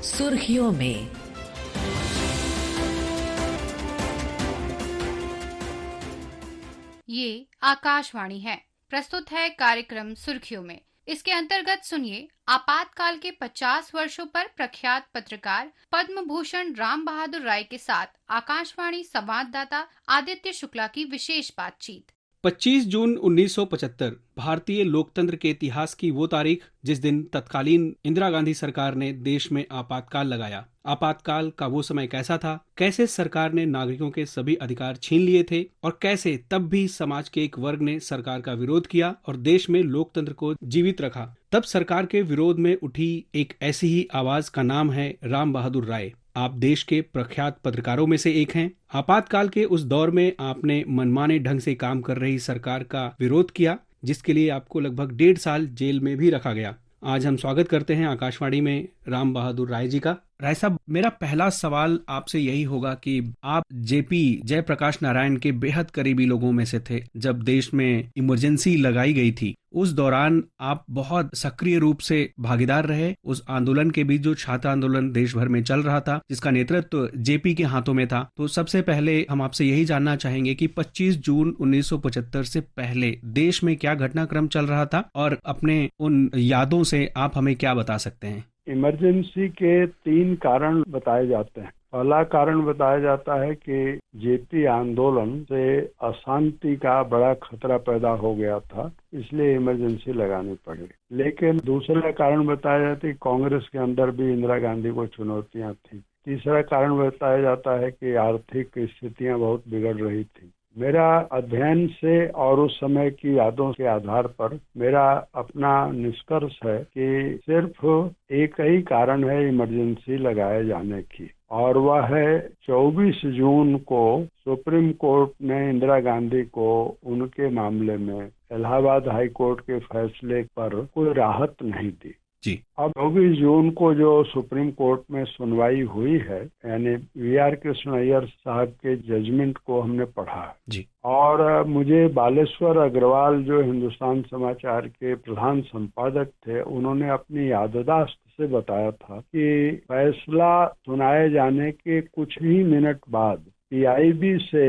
सुर्खियों में। ये आकाशवाणी है। प्रस्तुत है कार्यक्रम सुर्खियों में। इसके अंतर्गत सुनिए, आपातकाल के 50 वर्षों पर प्रख्यात पत्रकार पद्म भूषण राम बहादुर राय के साथ आकाशवाणी संवाददाता आदित्य शुक्ला की विशेष बातचीत। 25 जून 1975 भारतीय लोकतंत्र के इतिहास की वो तारीख जिस दिन तत्कालीन इंदिरा गांधी सरकार ने देश में आपातकाल लगाया। आपातकाल का वो समय कैसा था, कैसे सरकार ने नागरिकों के सभी अधिकार छीन लिए थे और कैसे तब भी समाज के एक वर्ग ने सरकार का विरोध किया और देश में लोकतंत्र को जीवित रखा। तब सरकार के विरोध में उठी एक ऐसी ही आवाज का नाम है राम बहादुर राय। आप देश के प्रख्यात पत्रकारों में से एक हैं। आपातकाल के उस दौर में आपने मनमाने ढंग से काम कर रही सरकार का विरोध किया, जिसके लिए आपको लगभग 1.5 साल जेल में भी रखा गया। आज हम स्वागत करते हैं आकाशवाणी में राम बहादुर राय जी का। राय साहब, मेरा पहला सवाल आपसे यही होगा कि आप जेपी जयप्रकाश नारायण के बेहद करीबी लोगों में से थे। जब देश में इमरजेंसी लगाई गई थी उस दौरान आप बहुत सक्रिय रूप से भागीदार रहे। उस आंदोलन के बीच जो छात्र आंदोलन देश भर में चल रहा था, जिसका नेतृत्व जेपी के हाथों में था। तो सबसे पहले हम आपसे यही जानना चाहेंगे कि 25 जून 1975 से पहले देश में क्या घटनाक्रम चल रहा था और अपने उन यादों से आप हमें क्या बता सकते हैं। इमरजेंसी के 3 कारण बताए जाते हैं। पहला कारण बताया जाता है कि जेपी आंदोलन से अशांति का बड़ा खतरा पैदा हो गया था, इसलिए इमरजेंसी लगानी पड़ी। लेकिन दूसरा कारण बताया जाता है कि कांग्रेस के अंदर भी इंदिरा गांधी को चुनौतियां थी। तीसरा कारण बताया जाता है कि आर्थिक स्थितियां बहुत बिगड़ रही थी। मेरा अध्ययन से और उस समय की यादों के आधार पर मेरा अपना निष्कर्ष है कि सिर्फ एक ही कारण है इमरजेंसी लगाए जाने की, और वह है 24 जून को सुप्रीम कोर्ट ने इंदिरा गांधी को उनके मामले में इलाहाबाद हाई कोर्ट के फैसले पर कोई राहत नहीं दी जी। अब 24 जून को जो सुप्रीम कोर्ट में सुनवाई हुई है, यानी वी.आर. कृष्ण अय्यर साहब के जजमेंट को हमने पढ़ा जी। और मुझे बालेश्वर अग्रवाल जो हिंदुस्तान समाचार के प्रधान संपादक थे, उन्होंने अपनी याददाश्त से बताया था कि फैसला सुनाए जाने के कुछ ही मिनट बाद पीआईबी से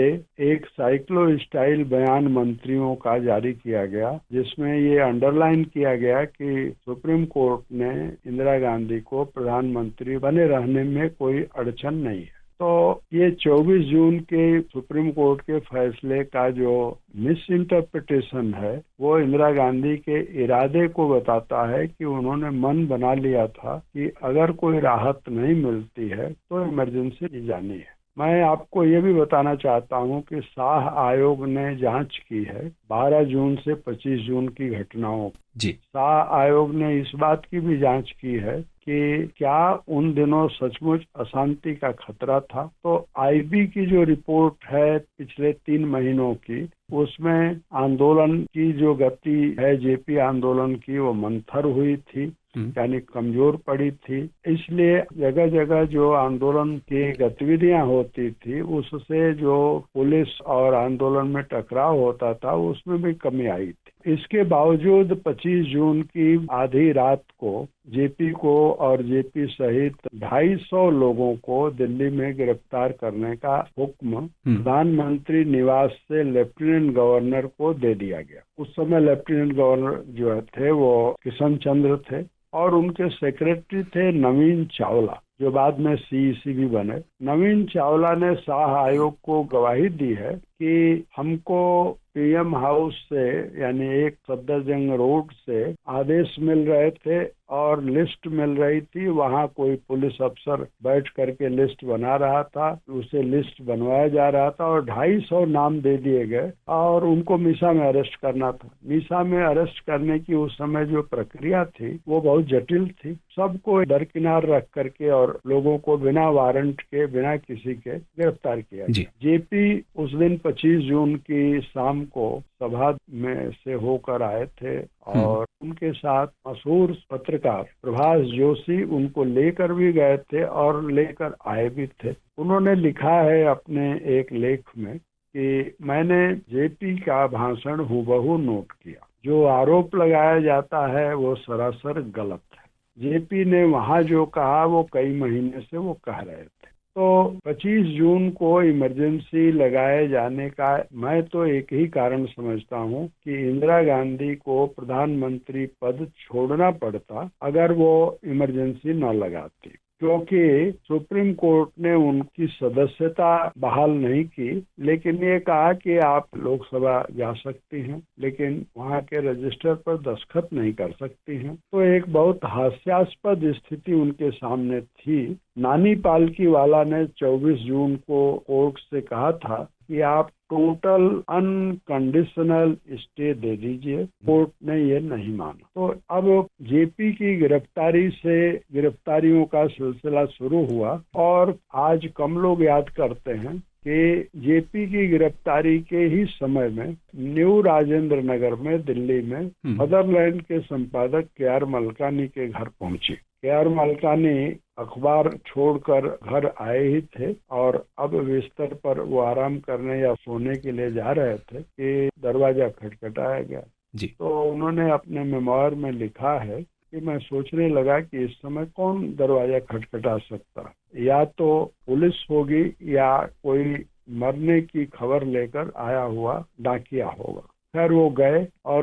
एक साइक्लो स्टाइल बयान मंत्रियों का जारी किया गया, जिसमें ये अंडरलाइन किया गया कि सुप्रीम कोर्ट ने इंदिरा गांधी को प्रधानमंत्री बने रहने में कोई अड़चन नहीं है। तो ये 24 जून के सुप्रीम कोर्ट के फैसले का जो मिस इंटरप्रिटेशन है, वो इंदिरा गांधी के इरादे को बताता है कि उन्होंने मन बना लिया था कि अगर कोई राहत नहीं मिलती है तो इमरजेंसी ली जानी है। मैं आपको ये भी बताना चाहता हूँ कि शाह आयोग ने जांच की है 12 जून से 25 जून की घटनाओं जी। शाह आयोग ने इस बात की भी जांच की है कि क्या उन दिनों सचमुच अशांति का खतरा था। तो आईबी की जो रिपोर्ट है पिछले 3 महीनों की, उसमें आंदोलन की जो गति है जेपी आंदोलन की, वो मंथर हुई थी, यानी कमजोर पड़ी थी। इसलिए जगह जगह जो आंदोलन की गतिविधियां होती थी, उससे जो पुलिस और आंदोलन में टकराव होता था, उसमें भी कमी आई थी। इसके बावजूद 25 जून की आधी रात को जेपी को और जेपी सहित 250 लोगों को दिल्ली में गिरफ्तार करने का हुक्म प्रधानमंत्री निवास से लेफ्टिनेंट गवर्नर को दे दिया गया। उस समय लेफ्टिनेंट गवर्नर जो थे वो किशन चंद्र थे और उनके सेक्रेटरी थे नवीन चावला, जो बाद में सीईसी भी बने। नवीन चावला ने शाह आयोग को गवाही दी है कि हमको पीएम हाउस से, यानी एक सफदरजंग रोड से आदेश मिल रहे थे और लिस्ट मिल रही थी। वहाँ कोई पुलिस अफसर बैठ करके लिस्ट बना रहा था, उसे लिस्ट बनवाया जा रहा था और 250 नाम दे दिए गए और उनको मीसा में अरेस्ट करना था। मीसा में अरेस्ट करने की उस समय जो प्रक्रिया थी वो बहुत जटिल थी। सबको दरकिनार रख करके और लोगों को बिना वारंट के, बिना किसी के गिरफ्तार किया गया। जेपी उस दिन 25 जून की शाम को सभा में से होकर आए थे और उनके साथ मशहूर पत्रकार प्रभाष जोशी उनको लेकर भी गए थे और लेकर आए भी थे। उन्होंने लिखा है अपने एक लेख में कि मैंने जेपी का भाषण हूबहू नोट किया। जो आरोप लगाया जाता है वो सरासर गलत है। जेपी ने वहां जो कहा वो कई महीने से वो कह रहे थे। तो 25 जून को इमरजेंसी लगाए जाने का मैं तो एक ही कारण समझता हूँ कि इंदिरा गांधी को प्रधानमंत्री पद छोड़ना पड़ता अगर वो इमरजेंसी न लगाती, क्योंकि सुप्रीम कोर्ट ने उनकी सदस्यता बहाल नहीं की, लेकिन ये कहा कि आप लोकसभा जा सकती हैं, लेकिन वहाँ के रजिस्टर पर दस्तखत नहीं कर सकती हैं। तो एक बहुत हास्यास्पद स्थिति उनके सामने थी। नानी पालकीवाला ने 24 जून को कोर्ट से कहा था कि आप टोटल अनकंडीशनल स्टे दे दीजिए। कोर्ट ने ये नहीं माना। तो अब जेपी की गिरफ्तारी से गिरफ्तारियों का सिलसिला शुरू हुआ और आज कम लोग याद करते हैं कि जेपी की गिरफ्तारी के ही समय में न्यू राजेंद्र नगर में दिल्ली में मदरलैंड के संपादक के.आर. मलकानी के घर पहुंची। के.आर. मलकानी अखबार छोड़कर घर आए ही थे और अब बिस्तर पर वो आराम करने या सोने के लिए जा रहे थे कि दरवाजा खटखटाया गया जी। तो उन्होंने अपने मेमोयर में लिखा है कि मैं सोचने लगा कि इस समय कौन दरवाजा खटखटा सकता, या तो पुलिस होगी या कोई मरने की खबर लेकर आया हुआ डाकिया होगा। खैर वो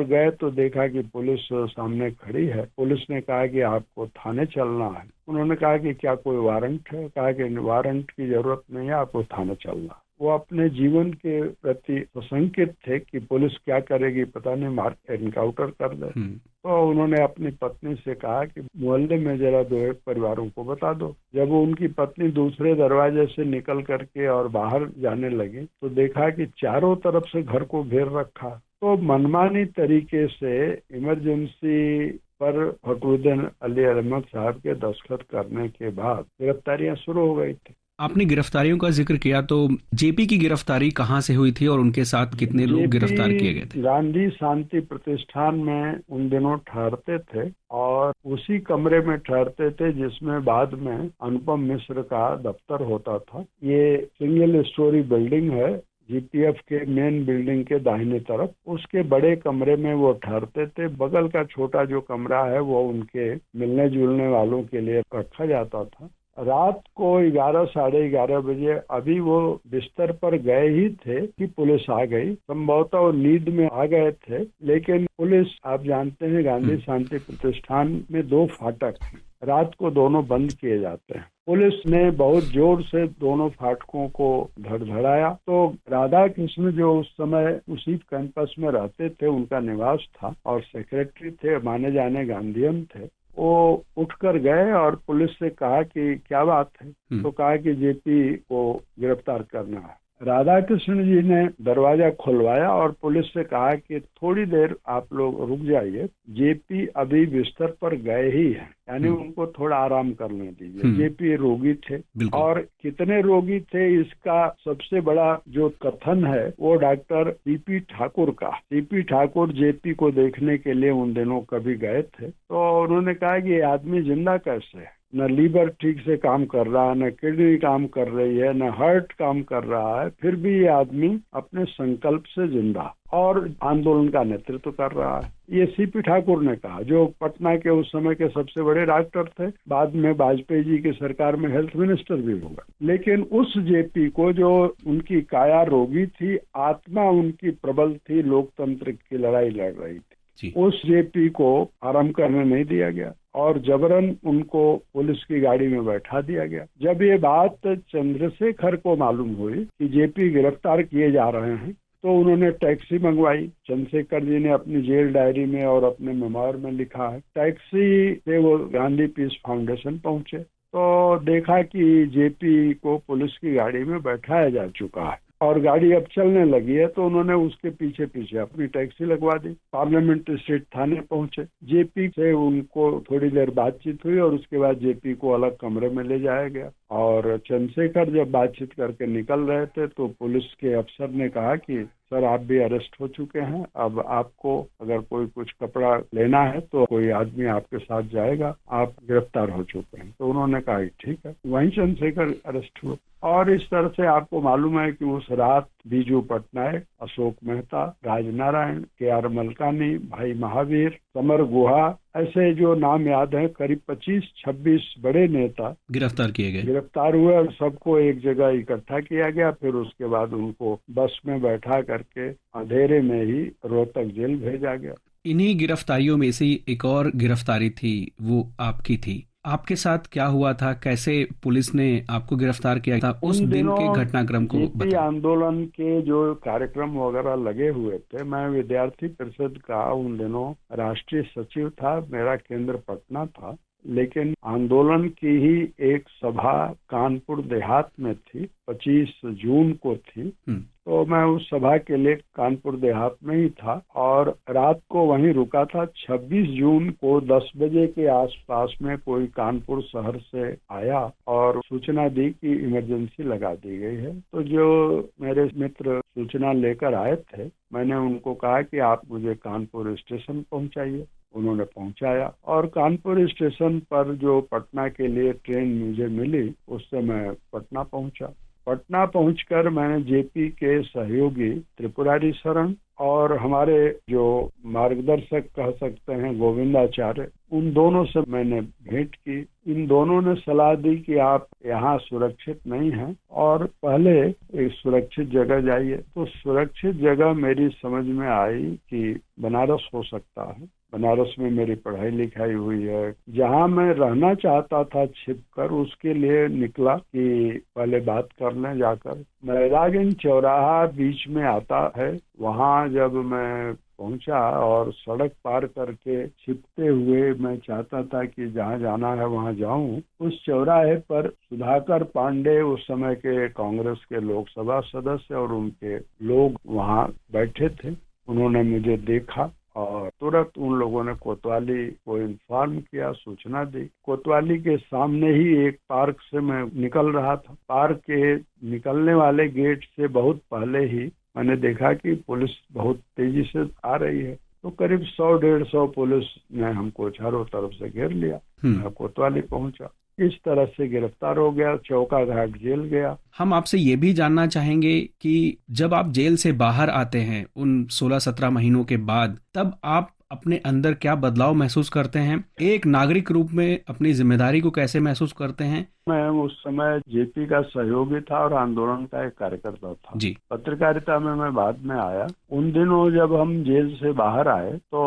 गए तो देखा कि पुलिस सामने खड़ी है। पुलिस ने कहा कि आपको थाने चलना है। उन्होंने कहा कि क्या कोई वारंट है? कहा कि वारंट की जरूरत नहीं है, आपको थाने चलना है। वो अपने जीवन के प्रति सशंकित थे कि पुलिस क्या करेगी, पता नहीं मार एनकाउंटर कर दे। तो उन्होंने अपनी पत्नी से कहा कि मोहल्ले में जरा 2-1 परिवारों को बता दो। जब वो उनकी पत्नी दूसरे दरवाजे से निकल करके और बाहर जाने लगी तो देखा कि चारों तरफ से घर को घेर रखा। तो मनमानी तरीके से इमरजेंसी पर फखरुद्दीन अली अहमद साहब के दस्तखत करने के बाद गिरफ्तारियां शुरू हो गई थी। आपने गिरफ्तारियों का जिक्र किया, तो जेपी की गिरफ्तारी कहाँ से हुई थी और उनके साथ कितने लोग गिरफ्तार किए गए थे? गांधी शांति प्रतिष्ठान में उन दिनों ठहरते थे और उसी कमरे में ठहरते थे जिसमें बाद में अनुपम मिश्र का दफ्तर होता था। ये सिंगल स्टोरी बिल्डिंग है जीपीएफ के मेन बिल्डिंग के दाहिने तरफ। उसके बड़े कमरे में वो ठहरते थे। बगल का छोटा जो कमरा है वो उनके मिलने जुलने वालों के लिए रखा जाता था। रात को 11 साढ़े 11 बजे अभी वो बिस्तर पर गए ही थे कि पुलिस आ गई। संभवतः वो नींद में आ गए थे, लेकिन पुलिस, आप जानते हैं गांधी शांति प्रतिष्ठान में 2 फाटक हैं, रात को दोनों बंद किए जाते हैं। पुलिस ने बहुत जोर से दोनों फाटकों को धड़धड़ाया तो राधा कृष्ण जो उस समय उसी कैंपस में रहते थे, उनका निवास था और सेक्रेटरी थे, माने जाने गांधीयन थे, वो उठकर गए और पुलिस से कहा कि क्या बात है। तो कहा कि जेपी को गिरफ्तार करना है। राधा कृष्ण जी ने दरवाजा खुलवाया और पुलिस से कहा कि थोड़ी देर आप लोग रुक जाइए, जेपी अभी बिस्तर पर गए ही हैं, यानी उनको थोड़ा आराम करने दीजिए। जेपी रोगी थे और कितने रोगी थे इसका सबसे बड़ा जो कथन है वो डॉक्टर सीपी ठाकुर का। सीपी ठाकुर जेपी को देखने के लिए उन दिनों कभी गए थे, तो उन्होंने कहा कि ये आदमी जिंदा कैसे है, न लीवर ठीक से काम कर रहा है, न किडनी काम कर रही है, न हार्ट काम कर रहा है, फिर भी ये आदमी अपने संकल्प से जिंदा और आंदोलन का नेतृत्व कर रहा है। ये सीपी ठाकुर ने कहा, जो पटना के उस समय के सबसे बड़े डॉक्टर थे, बाद में वाजपेयी जी की सरकार में हेल्थ मिनिस्टर भी हो गए। लेकिन उस जेपी को, जो उनकी काया रोगी थी, आत्मा उनकी प्रबल थी, लोकतंत्र की लड़ाई लड़ रही थी, उस जेपी को आराम करने नहीं दिया गया और जबरन उनको पुलिस की गाड़ी में बैठा दिया गया। जब ये बात चंद्रशेखर को मालूम हुई कि जेपी गिरफ्तार किए जा रहे हैं तो उन्होंने टैक्सी मंगवाई। चंद्रशेखर जी ने अपनी जेल डायरी में और अपने मेमोयर में लिखा है। टैक्सी से वो गांधी पीस फाउंडेशन पहुंचे तो देखा कि जेपी को पुलिस की गाड़ी में बैठाया जा चुका है और गाड़ी अब चलने लगी है, तो उन्होंने उसके पीछे पीछे अपनी टैक्सी लगवा दी। पार्लियामेंट स्ट्रीट थाने पहुंचे। जेपी से उनको थोड़ी देर बातचीत हुई और उसके बाद जेपी को अलग कमरे में ले जाया गया और चंद्रशेखर जब बातचीत करके निकल रहे थे तो पुलिस के अफसर ने कहा कि सर आप भी अरेस्ट हो चुके हैं, अब आपको अगर कोई कुछ कपड़ा लेना है तो कोई आदमी आपके साथ जाएगा, आप गिरफ्तार हो चुके हैं। तो उन्होंने कहा ठीक है। वहीं चंद्रशेखर अरेस्ट हुए। और इस तरह से आपको मालूम है कि उस रात बीजू पटनायक, अशोक मेहता, राजनारायण, के.आर. मलकानी, भाई महावीर, समर गुहा, ऐसे जो नाम याद है, करीब 25-26 बड़े नेता गिरफ्तार हुए और सबको एक जगह इकट्ठा किया गया। फिर उसके बाद उनको बस में बैठा करके अंधेरे में ही रोहतक जेल भेजा गया। इन्हीं गिरफ्तारियों में से एक और गिरफ्तारी थी, वो आपकी थी। आपके साथ क्या हुआ था, कैसे पुलिस ने आपको गिरफ्तार किया था, उस दिन के घटनाक्रम को जेपी आंदोलन के जो कार्यक्रम वगैरह लगे हुए थे, मैं विद्यार्थी परिषद का उन दिनों राष्ट्रीय सचिव था, मेरा केंद्र पटना था, लेकिन आंदोलन की ही एक सभा कानपुर देहात में थी, 25 जून को थी। तो मैं उस सभा के लिए कानपुर देहात में ही था और रात को वहीं रुका था। 26 जून को 10 बजे के आसपास में कोई कानपुर शहर से आया और सूचना दी कि इमरजेंसी लगा दी गई है। तो जो मेरे मित्र सूचना लेकर आए थे, मैंने उनको कहा कि आप मुझे कानपुर स्टेशन पहुंचाइए। उन्होंने पहुंचाया और कानपुर स्टेशन पर जो पटना के लिए ट्रेन मुझे मिली, उससे मैं पटना पहुंचा। पटना पहुंचकर मैंने जेपी के सहयोगी त्रिपुरारी शरण और हमारे जो मार्गदर्शक कह सकते हैं गोविंदाचार्य, उन दोनों से मैंने भेंट की। इन दोनों ने सलाह दी कि आप यहाँ सुरक्षित नहीं हैं और पहले एक सुरक्षित जगह जाइए। तो सुरक्षित जगह मेरी समझ में आई कि बनारस हो सकता है। बनारस में मेरी पढ़ाई लिखाई हुई है। जहाँ मैं रहना चाहता था छिपकर, उसके लिए निकला कि पहले बात कर लें जाकर। मैरागंज चौराहा बीच में आता है, वहाँ जब मैं पहुंचा और सड़क पार करके छिपते हुए मैं चाहता था कि जहाँ जाना है वहाँ जाऊं, उस चौराहे पर सुधाकर पांडे, उस समय के कांग्रेस के लोकसभा सदस्य, और उनके लोग वहाँ बैठे थे। उन्होंने मुझे देखा और तुरंत उन लोगों ने कोतवाली को इन्फॉर्म किया, सूचना दी। कोतवाली के सामने ही एक पार्क से मैं निकल रहा था। पार्क के निकलने वाले गेट से बहुत पहले ही मैंने देखा कि पुलिस बहुत तेजी से आ रही है। तो करीब 100-150 पुलिस ने हमको चारों तरफ से घेर लिया। मैं कोतवाली पहुंचा, इस तरह से गिरफ्तार हो गया, चौका घाट जेल गया। हम आपसे ये भी जानना चाहेंगे कि जब आप जेल से बाहर आते हैं उन 16-17 महीनों के बाद, तब आप अपने अंदर क्या बदलाव महसूस करते हैं? एक नागरिक रूप में अपनी जिम्मेदारी को कैसे महसूस करते हैं? मैं उस समय जेपी का सहयोगी था और आंदोलन का एक कार्यकर्ता था जी। पत्रकारिता में मैं बाद में आया। उन दिनों जब हम जेल से बाहर आए तो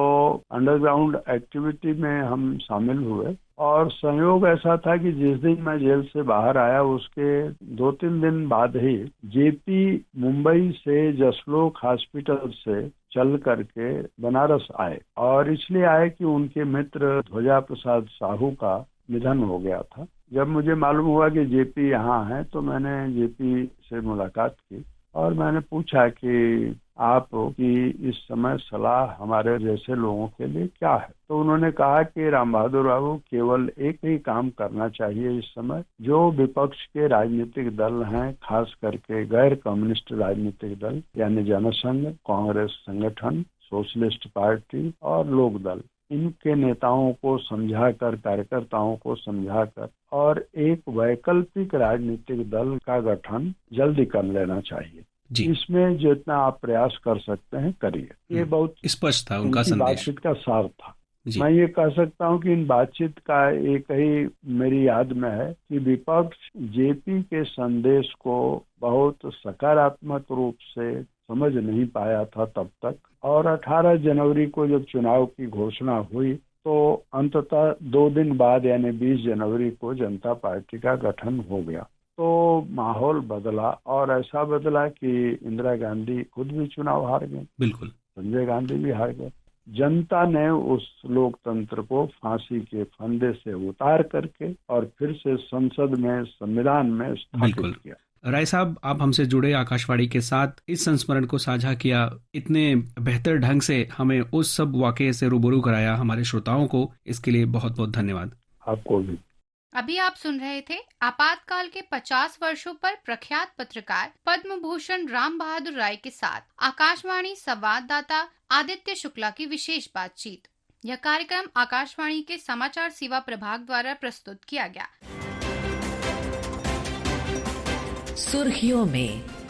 अंडरग्राउंड एक्टिविटी में हम शामिल हुए और संयोग ऐसा था कि जिस दिन मैं जेल से बाहर आया उसके 2-3 दिन बाद ही जेपी मुंबई से जसलोक हॉस्पिटल से चल करके बनारस आए और इसलिए आए कि उनके मित्र ध्वजा प्रसाद साहू का निधन हो गया था। जब मुझे मालूम हुआ कि जेपी यहाँ है तो मैंने जेपी से मुलाकात की और मैंने पूछा कि आपकी इस समय सलाह हमारे जैसे लोगों के लिए क्या है। तो उन्होंने कहा कि राम बहादुर बाबू, केवल एक ही काम करना चाहिए इस समय। जो विपक्ष के राजनीतिक दल हैं, खास करके गैर कम्युनिस्ट राजनीतिक दल यानी जनसंघ, कांग्रेस संगठन, सोशलिस्ट पार्टी और लोक दल, इनके नेताओं को समझाकर, कार्यकर्ताओं को समझाकर और एक वैकल्पिक राजनीतिक दल का गठन जल्दी कर लेना चाहिए। इसमें जितना आप प्रयास कर सकते हैं करिए। ये बहुत स्पष्ट था उनका संदेश, बातचीत का सार था। मैं ये कह सकता हूँ कि इन बातचीत का एक ही मेरी याद में है कि विपक्ष जेपी के संदेश को बहुत सकारात्मक रूप से समझ नहीं पाया था तब तक, और 18 जनवरी को जब चुनाव की घोषणा हुई तो अंततः 2 दिन बाद यानी 20 जनवरी को जनता पार्टी का गठन हो गया। तो माहौल बदला और ऐसा बदला कि इंदिरा गांधी खुद भी चुनाव हार गए, बिल्कुल, संजय गांधी भी हार गए। जनता ने उस लोकतंत्र को फांसी के फंदे से उतार करके और फिर से संसद में, संविधान में स्थापित किया। राय साहब, आप हमसे जुड़े, आकाशवाणी के साथ इस संस्मरण को साझा किया, इतने बेहतर ढंग से हमें उस सब वाकये से रूबरू कराया हमारे श्रोताओं को, इसके लिए बहुत बहुत धन्यवाद। आपको भी। अभी आप सुन रहे थे आपातकाल के 50 वर्षों पर प्रख्यात पत्रकार पद्म भूषण राम बहादुर राय के साथ आकाशवाणी संवाददाता आदित्य शुक्ला की विशेष बातचीत। यह कार्यक्रम आकाशवाणी के समाचार सेवा प्रभाग द्वारा प्रस्तुत किया गया। सुर्खियों में।